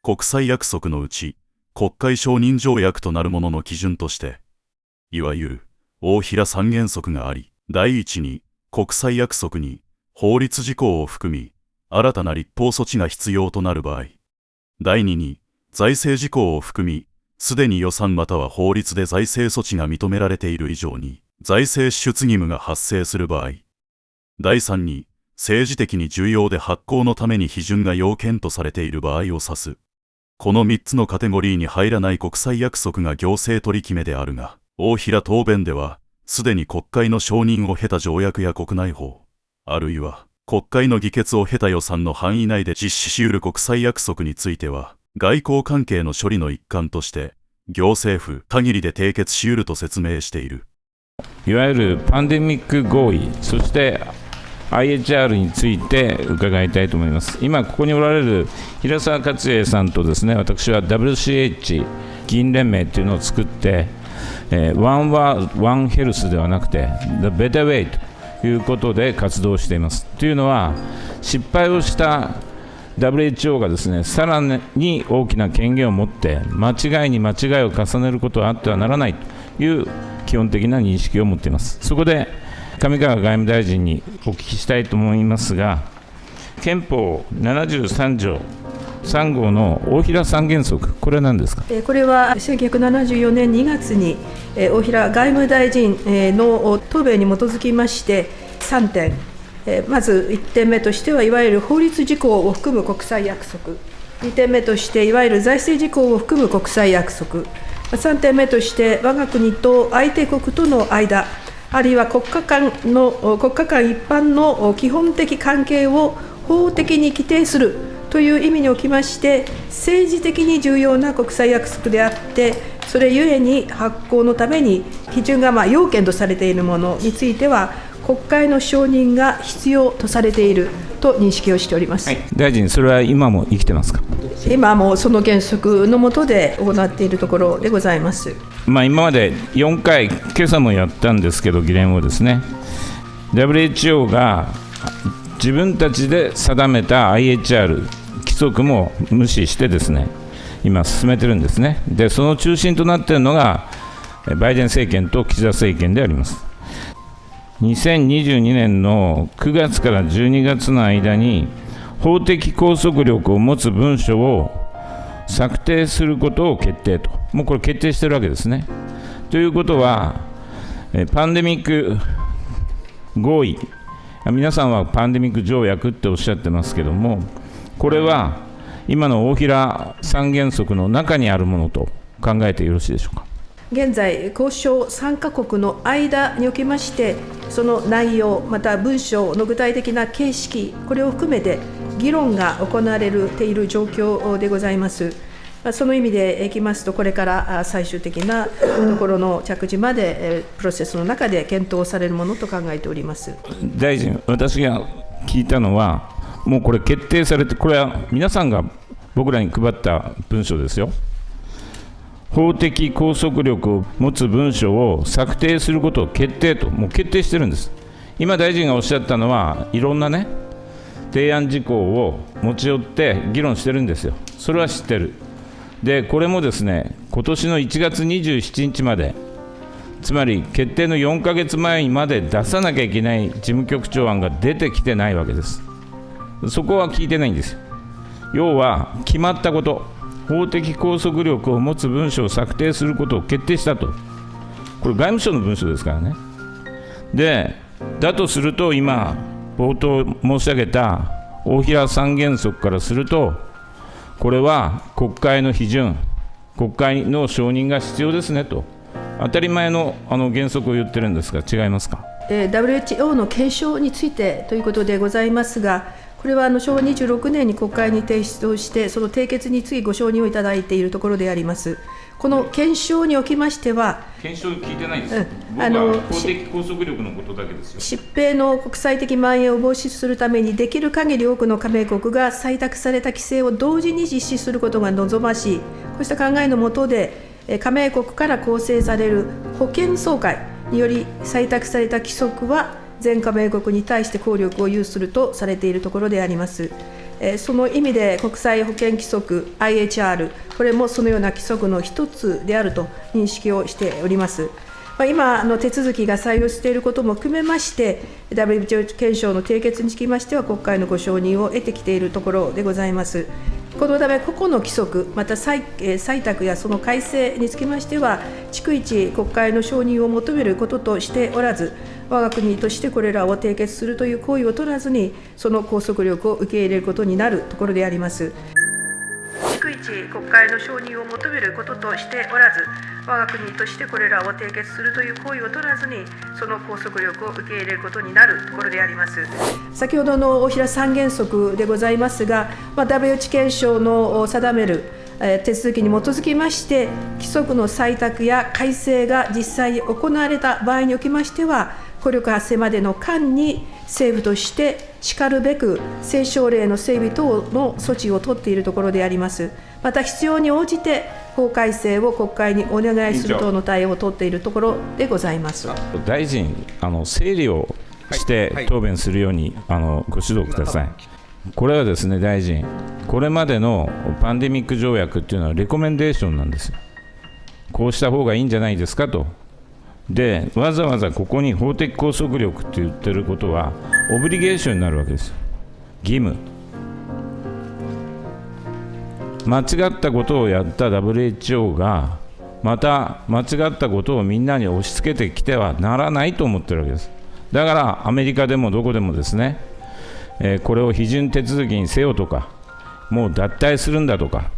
国際約束のうち、国会承認条約となるものの基準として、いわゆる大平三原則があり、第一に国際約束に法律事項を含み、新たな立法措置が必要となる場合、第二に財政事項を含み、すでに予算または法律で財政措置が認められている以上に、財政支出義務が発生する場合、第三に政治的に重要で発行のために批准が要件とされている場合を指す。この3つのカテゴリーに入らない国際約束が行政取り決めであるが、大平答弁では、すでに国会の承認を経た条約や国内法、あるいは国会の議決を経た予算の範囲内で実施し得る国際約束については、外交関係の処理の一環として、行政府限りで締結し得ると説明している。いわゆるパンデミック合意、そしてIHR について伺いたいと思います。今ここにおられる平沢勝栄さんとですね、私は WCH 議員連盟というのを作って、ワンワーワンヘルスではなくて The Better Way ということで活動しています。というのは、失敗をした WHO がですね、さらに大きな権限を持って間違いに間違いを重ねることはあってはならないという基本的な認識を持っています。そこで上川外務大臣にお聞きしたいと思いますが、憲法73条3号の大平三原則、これは何ですか。これは1974年2月に大平外務大臣の答弁に基づきまして3点、まず1点目としてはいわゆる法律事項を含む国際約束、2点目としていわゆる財政事項を含む国際約束、3点目として我が国と相手国との間、あるいは国家間一般の基本的関係を法的に規定するという意味におきまして、政治的に重要な国際約束であって、それゆえに発行のために基準が要件とされているものについては、国会の承認が必要とされていると認識をしております。大臣、それは今も生きてますか。今もその原則の下で行っているところでございます。今まで4回、今朝もやったんですけど、議連をですね、WHO が自分たちで定めた IHR 規則も無視してですね、今進めてるんですね。で、その中心となっているのがバイデン政権と岸田政権であります。2022年の9月から12月の間に法的拘束力を持つ文書を策定することを決定と、もうこれ決定しているわけですね。ということは、パンデミック合意、皆さんはパンデミック条約っておっしゃってますけども、これは今の大平三原則の中にあるものと考えてよろしいでしょうか。現在、交渉3カ国の間におきまして、その内容、また文書の具体的な形式、これを含めて議論が行われている状況でございます。その意味でいきますと、これから最終的なところの着地までプロセスの中で検討されるものと考えております。大臣、私が聞いたのは、もうこれ決定されて、これは皆さんが僕らに配った文書ですよ。法的拘束力を持つ文書を策定することを決定と、もう決定してるんです。今大臣がおっしゃったのは、いろんなね、提案事項を持ち寄って議論してるんですよ。それは知ってる。で、これもですね、今年の1月27日まで、つまり決定の4ヶ月前にまで出さなきゃいけない事務局長案が出てきてないわけです。そこは聞いてないんですよ。要は決まったこと、法的拘束力を持つ文書を策定することを決定したと。これ外務省の文書ですからね。で、だとすると今冒頭申し上げた大平三原則からすると、これは国会の批准、国会の承認が必要ですねと、当たり前の原則を言ってるんですが、違いますか。WHO の検証についてということでございますが、これは昭和26年に国会に提出をして、その締結についご承認をいただいているところであります。この検証におきましては、検証聞いてないんですよ。僕は法的拘束力のことだけですよ。疾病の国際的蔓延を防止するために、できる限り多くの加盟国が採択された規制を同時に実施することが望ましい、こうした考えの下で、加盟国から構成される保健総会により採択された規則は、全加盟国に対して効力を有するとされているところであります。その意味で国際保健規則 IHR、これもそのような規則の一つであると認識をしております。今の手続きが採用していることも含めまして、WHO 憲章の締結につきましては、国会のご承認を得てきているところでございます。このため、個々の規則、また採択やその改正につきましては、逐一国会の承認を求めることとしておらず、我が国としてこれらを締結するという行為を取らずに、その拘束力を受け入れることになるところであります。逐一国会の承認を求めることとしておらず、我が国としてこれらを締結するという行為を取らずに、その拘束力を受け入れることになるところであります。先ほどの大平三原則でございますが、WHO 憲章の定める手続きに基づきまして、規則の採択や改正が実際に行われた場合におきましては、効力発生までの間に政府としてしかるべく政省令の整備等の措置を取っているところであります。また必要に応じて法改正を国会にお願いする等の対応を取っているところでございます。大臣、整理をして答弁するように、ご指導ください。これはですね、大臣、これまでのパンデミック条約っていうのはレコメンデーションなんですよ。こうした方がいいんじゃないですかと。で、わざわざここに法的拘束力って言ってることはオブリゲーションになるわけですよ。義務。間違ったことをやった WHO がまた間違ったことをみんなに押し付けてきてはならないと思ってるわけです。だからアメリカでもどこでもですね、これを批准手続きにせよとか、もう脱退するんだとか、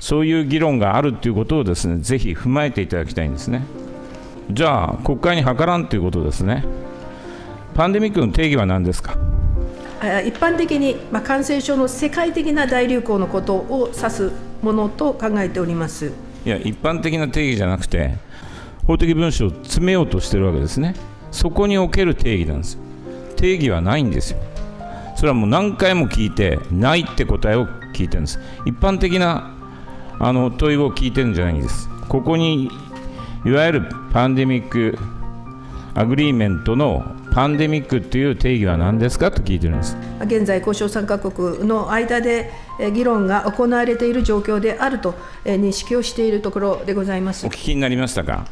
そういう議論があるということをですね、ぜひ踏まえていただきたいんですね。じゃあ国会に諮らんということですね。パンデミックの定義は何ですか。一般的に、感染症の世界的な大流行のことを指すものと考えております。いや、一般的な定義じゃなくて、法的文書を詰めようとしているわけですね。そこにおける定義なんですよ。定義はないんですよ。それはもう何回も聞いて、ないって答えを聞いてるんです。一般的な問いを聞いてるんじゃないんです。ここにいわゆるパンデミックアグリーメントのパンデミックという定義は何ですかと聞いてるんです。現在、交渉参加国の間で議論が行われている状況であると認識をしているところでございます。お聞きになりましたか。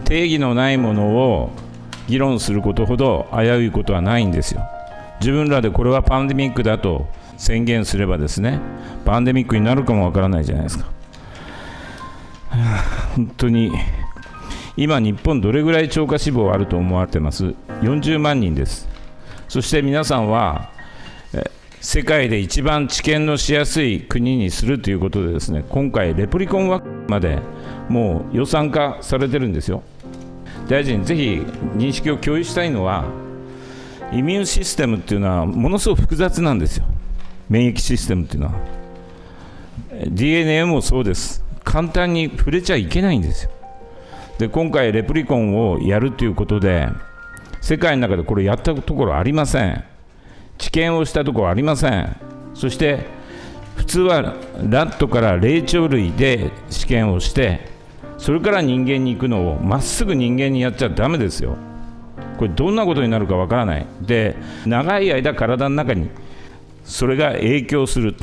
定義のないものを議論することほど危ういことはないんですよ。自分らでこれはパンデミックだと宣言すればですね、パンデミックになるかもわからないじゃないですか。本当に今日本どれぐらい超過死亡あると思われてます。40万人です。そして皆さんは世界で一番治験のしやすい国にするということでですね、今回レプリコンワクチンまでもう予算化されてるんですよ。大臣、ぜひ認識を共有したいのは、イミューンシステムっていうのはものすごく複雑なんですよ。免疫システムっていうのは DNA もそうです。簡単に触れちゃいけないんですよ。で、今回レプリコンをやるということで、世界の中でこれやったところありません。治験をしたところありません。そして普通はラットから霊長類で試験をして、それから人間に行くのをまっすぐ人間にやっちゃダメですよ。これどんなことになるかわからない。で、長い間体の中にそれが影響する。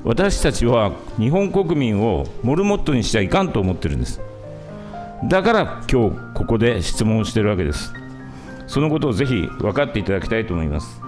私たちは日本国民をモルモットにしちゃいかんと思ってるんです。だから今日ここで質問をしているわけです。そのことをぜひ分かっていただきたいと思います。